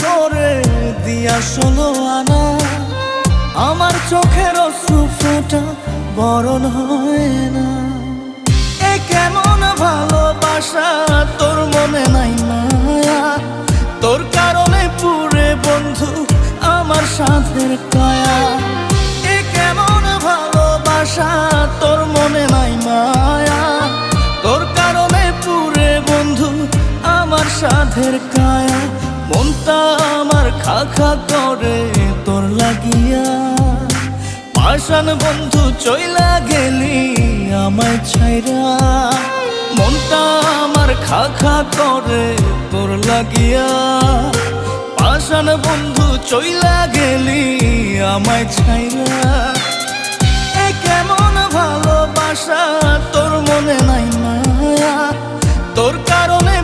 করে দিয়া 16 আনা, আমার চোখের অশ্রু ফোঁটা বরণ হয় না। এ কেমন ভালোবাসা, তোর মনে নাই মায়া, তোর কারণে পুরে বন্ধু আমার সাধের কায়া। এ কেমন ভালোবাসা, তোর মনে নাই মায়া, তোর কারণে পুরে বন্ধু আমার সাধের কায়া। মনটা আমার খা খা করে তোর লাগিয়া, পাষাণ বন্ধু চইলা গেলি আমায় ছাইরা। মনটা আমার খা খা করে তোর লাগিয়া, পাষাণ বন্ধু চইলা গেলি আমায় ছাইরা। এ কেমন ভালোবাসা, তোর মনে নাই মায়া, তোর কারণে